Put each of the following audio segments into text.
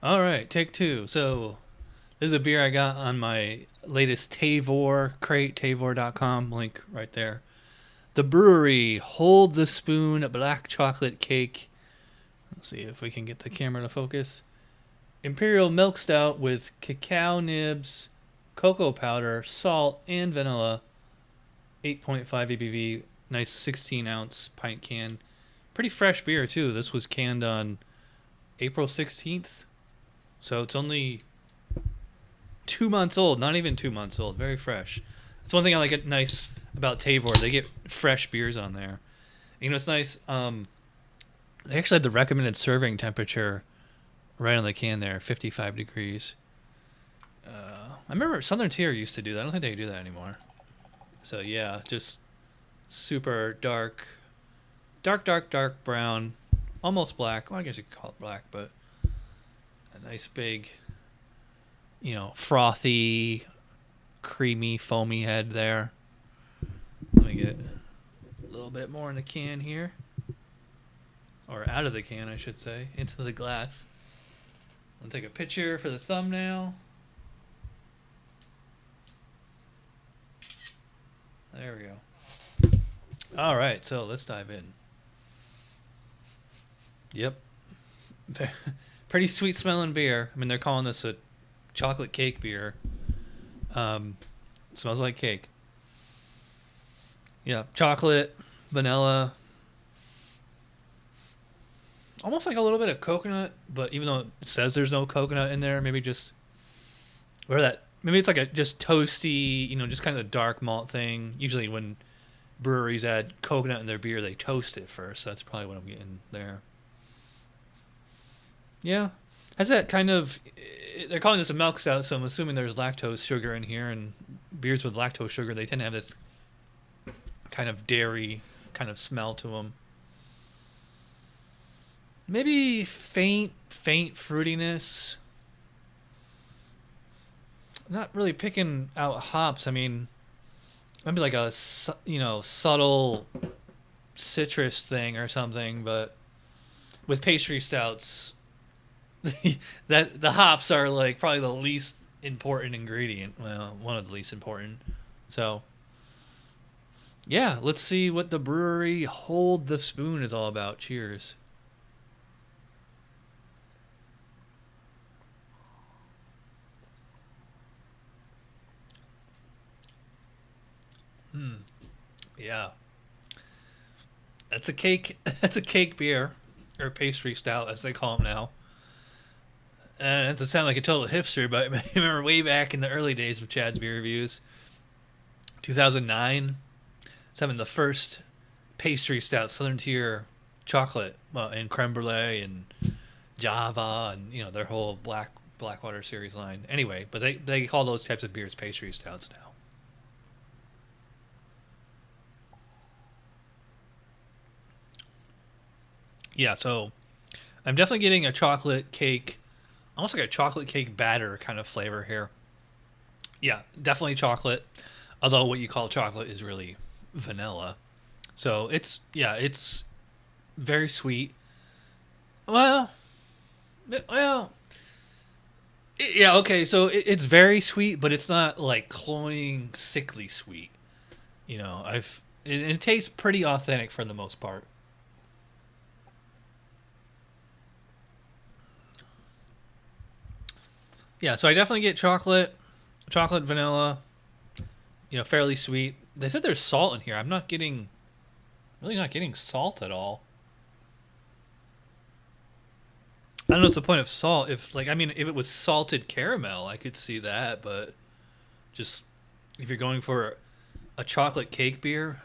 All right, take two. So this is a beer I got on my latest Tavor crate, tavor.com, link right there. The brewery, Hold the Spoon Black Chocolate Cake. Let's see if we can get the camera to focus. Imperial Milk Stout with cacao nibs, cocoa powder, salt, and vanilla. 8.5 ABV. Nice 16-ounce pint can. Pretty fresh beer, too. This was canned on April 16th. So it's only 2 months old. Not even 2 months old. Very fresh. That's one thing I like it nice about Tavor. They get fresh beers on there. You know, it's nice. They actually had the recommended serving temperature right on the can there, 55 degrees. I remember Southern Tier used to do that. I don't think they do that anymore. So yeah, just super dark, dark brown, almost black. Well, I guess you could call it black, but a nice big, frothy, creamy, foamy head there. Let me get a little bit more in the can here. Or out of the can, I should say, into the glass. I'll take a picture for the thumbnail. There we go. All right, so let's dive in. Yep. Pretty sweet smelling beer. I mean, they're calling this a chocolate cake beer. Smells like cake. Yeah, chocolate, vanilla, almost like a little bit of coconut, but even though it says there's no coconut in there, maybe just where that maybe it's like a just toasty, just kind of a dark malt thing. Usually when breweries add coconut in their beer, they toast it first. That's probably what I'm getting there. Yeah, has that kind of. They're calling this a milk stout, so I'm assuming there's lactose sugar in here, and beers with lactose sugar, they tend to have this kind of dairy kind of smell to them. Maybe faint fruitiness. Not really picking out hops. I mean, maybe like a subtle citrus thing or something. But with pastry stouts, that the hops are like probably the least important ingredient. Well, one of the least important. So yeah, let's see what the brewery Hold the Spoon is all about. Cheers. Yeah, that's a cake. That's a cake beer, or pastry stout, as they call them now. And it doesn't sound like a total hipster, but I remember way back in the early days of Chad's Beer Reviews, 2009, I was having the first pastry stout, Southern Tier chocolate, and creme brulee and Java, and their whole Blackwater series line. Anyway, but they call those types of beers pastry stouts now. Yeah, so I'm definitely getting a chocolate cake, almost like a chocolate cake batter kind of flavor here. Yeah, definitely chocolate. Although what you call chocolate is really vanilla. So it's very sweet. Well, well, yeah, okay. So it's very sweet, but it's not like cloying, sickly sweet. It tastes pretty authentic for the most part. Yeah, so I definitely get chocolate, vanilla. Fairly sweet. They said there's salt in here. I'm not getting, really not getting salt at all. I don't know what's the point of salt. If it was salted caramel, I could see that, but just if you're going for a chocolate cake beer,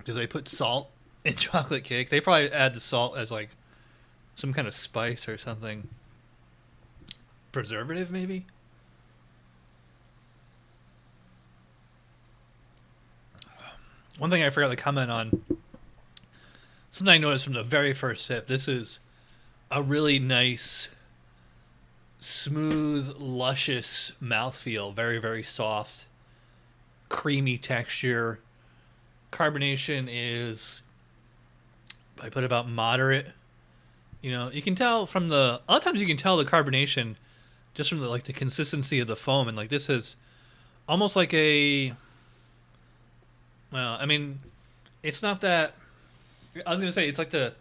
do they put salt in chocolate cake? They probably add the salt as like some kind of spice or something. Preservative, maybe? One thing I forgot to comment on, something I noticed from the very first sip, this is a really nice, smooth, luscious mouthfeel. Very, very soft, creamy texture. Carbonation is, I put about moderate. You know, you can tell from the a lot of times you can tell the carbonation just from the like the consistency of the foam, and like this is almost like a. Well, I mean, it's not that. I was gonna say it's like the.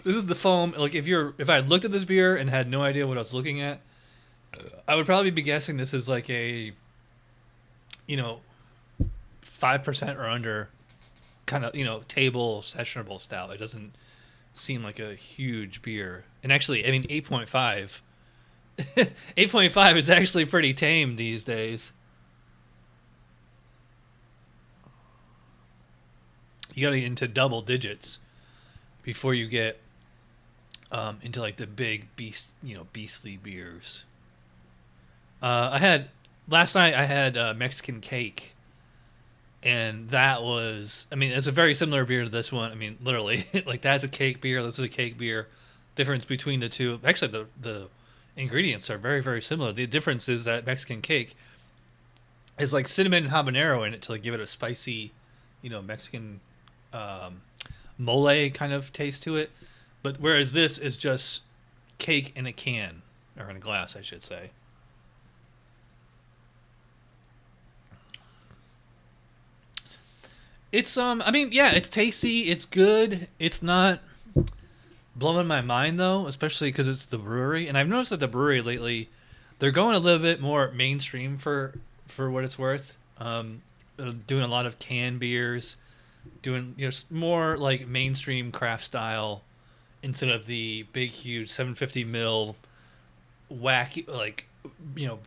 This is the foam. Like if I had looked at this beer and had no idea what I was looking at, I would probably be guessing this is like a. 5% or under, kind of table sessionable stout. It doesn't seem like a huge beer, and actually, I mean 8.5. 8.5 is actually pretty tame these days. You gotta get into double digits before you get into like the big beastly beers. Last night I had Mexican cake, and that was, I mean, it's a very similar beer to this one. I mean, literally, like that's a cake beer. This is a cake beer. Difference between the two, actually, the ingredients are very, very similar. The difference is that Mexican cake is like cinnamon and habanero in it to like give it a spicy, Mexican mole kind of taste to it. But whereas this is just cake in a can, or in a glass, I should say. It's I mean, yeah, it's tasty, it's good. It's not blowing my mind though, especially because it's the brewery. And I've noticed that the brewery lately, they're going a little bit more mainstream for what it's worth. Doing a lot of canned beers, doing more like mainstream craft style instead of the big huge 750 ml wacky like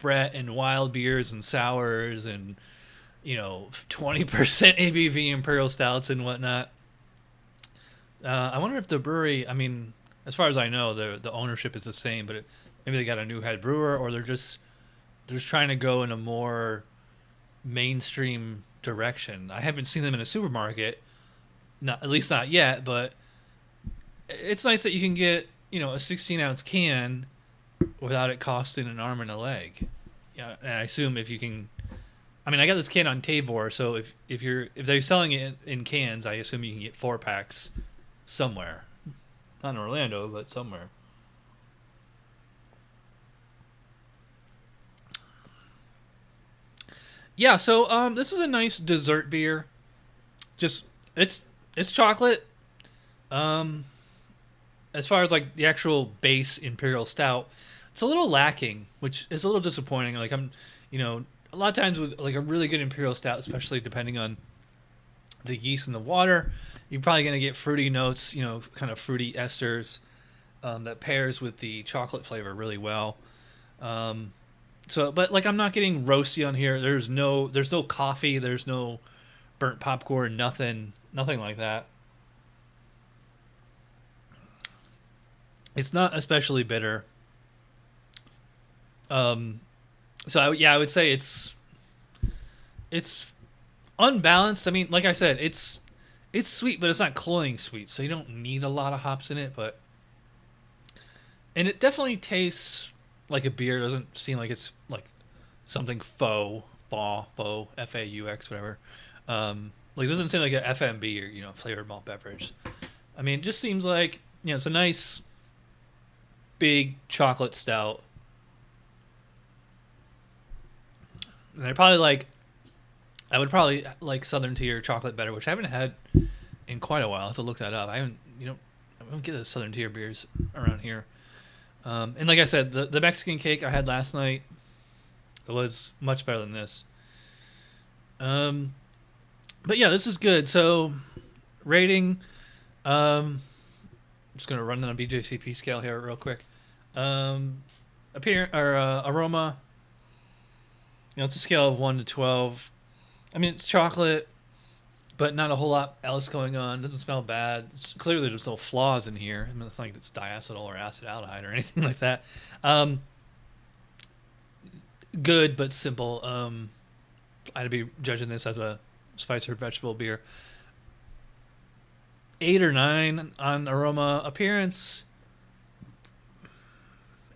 Brett and wild beers and sours and 20% ABV Imperial Stouts and whatnot. I wonder if the brewery, I mean, as far as I know, the ownership is the same, but maybe they got a new head brewer, or they're just trying to go in a more mainstream direction. I haven't seen them in a supermarket, at least not yet, but it's nice that you can get, a 16-ounce can without it costing an arm and a leg. Yeah, and I assume if you can. I mean, I got this can on 𝗕𝗹𝗰, so if they're selling it in cans, I assume you can get 4-packs somewhere, not in Orlando, but somewhere. Yeah, so this is a nice dessert beer. Just it's chocolate. As far as like the actual base Imperial Stout, it's a little lacking, which is a little disappointing. Like a lot of times with like a really good Imperial Stout, especially depending on the yeast and the water, you're probably going to get fruity notes, kind of fruity esters that pairs with the chocolate flavor really well. But like I'm not getting roasty on here. There's no coffee. There's no burnt popcorn. Nothing like that. It's not especially bitter. I would say it's unbalanced. I mean, like I said, it's sweet, but it's not cloying sweet, so you don't need a lot of hops in it. And it definitely tastes like a beer. It doesn't seem like it's like something faux, F-A-U-X, whatever. Like it doesn't seem like an FMB or flavored malt beverage. I mean, it just seems like it's a nice big chocolate stout. And I would probably like Southern Tier chocolate better, which I haven't had in quite a while. I have to look that up. I don't get the Southern Tier beers around here. And like I said, the Mexican cake I had last night was much better than this. But yeah, this is good. So rating, I'm just gonna run on a BJCP scale here real quick. Aroma. It's a scale of 1 to 12. I mean, it's chocolate, but not a whole lot else going on. It doesn't smell bad. Clearly, there's no flaws in here. I mean, it's not like it's diacetyl or acetaldehyde or anything like that. Good, but simple. I'd be judging this as a spice or vegetable beer. 8 or 9 on aroma. Appearance,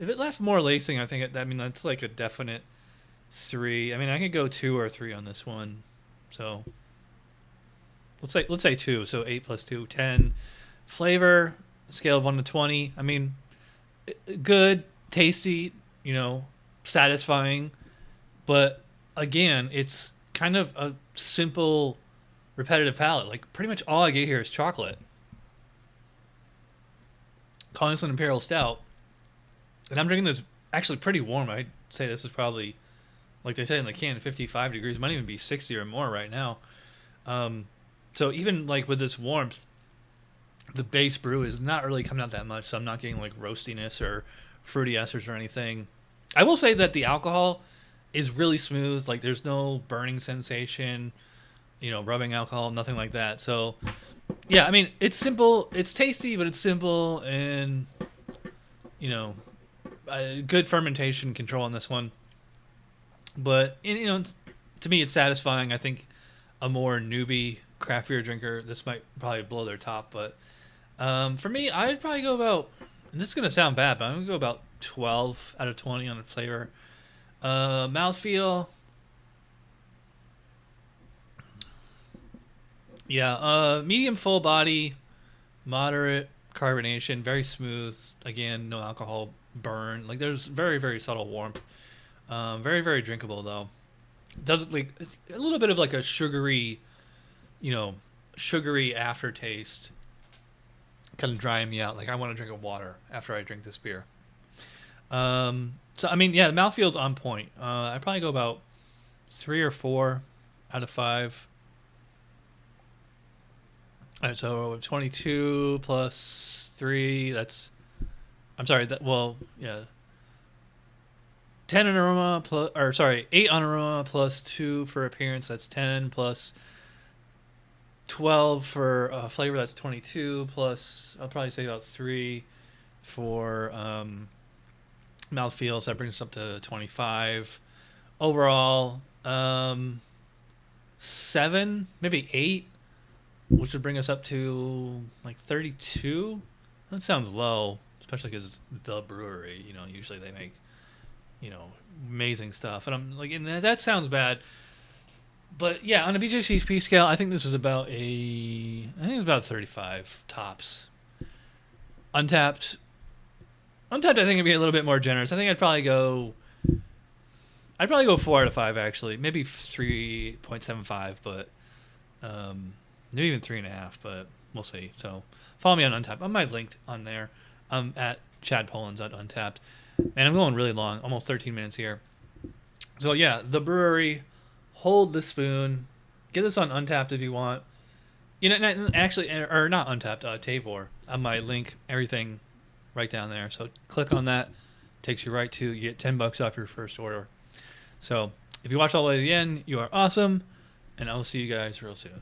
if it left more lacing, I think that's like a definite 3. I mean, I could go 2 or 3 on this one. So let's say 2. So 8 plus 2, 10. Flavor, scale of 1 to 20. I mean, good, tasty, you know, satisfying, but again, it's kind of a simple, repetitive palate. Like pretty much all I get here is chocolate. Calling this an Imperial Stout, and I'm drinking this actually pretty warm. I'd say this is probably, like they say in the can, 55 degrees. It might even be 60 or more right now. So even like with this warmth, the base brew is not really coming out that much, so I'm not getting like roastiness or fruity esters or anything. I will say that the alcohol is really smooth. Like there's no burning sensation, you know, rubbing alcohol, nothing like that. So yeah, I mean, it's simple, it's tasty, but it's simple, and you know, good fermentation control on this one. But you know, to me, it's satisfying. I think a more newbie craft beer drinker, this might probably blow their top, but for me, I'd probably go about, and this is gonna sound bad, but I'm gonna go about 12 out of 20 on the flavor. Mouthfeel, yeah, medium full body, moderate carbonation, very smooth. Again, no alcohol burn. Like there's very, very subtle warmth. Very, very drinkable though. Does like it's a little bit of like a sugary, you know, sugary aftertaste, kind of drying me out. Like I want to drink a water after I drink this beer. So I mean, yeah, the mouthfeel's on point. I'd probably go about 3 or 4 out of 5. All right, so 22 plus 3. That's, I'm sorry. That well, yeah. 10 on aroma plus, or sorry, 8 on aroma plus 2 for appearance. That's 10 plus 12 for flavor. That's 22 plus, I'll probably say about 3 for mouthfeel. So that brings us up to 25 overall. 7, maybe 8, which would bring us up to like 32. That sounds low, especially because it's the brewery. You know, usually they make, you know, amazing stuff, and I'm like, and that sounds bad, but yeah, on a BJCP scale, I think this is about I think it's about 35 tops. Untapped, I think it'd be a little bit more generous. I think I'd probably go 4 out of 5 actually, maybe 3.75, but maybe even 3.5, but we'll see. So follow me on Untapped. I might linked on there. I'm at Chad Pollins at Untapped. And I'm going really long, almost 13 minutes here. So yeah, the brewery, hold the spoon. Get this on Untapped if you want. You know, actually, or not Untapped, 𝗕𝗹𝗯. I might link everything right down there. So click on that, takes you right to, you get $10 off your first order. So if you watch all the way to the end, you are awesome, and I will see you guys real soon.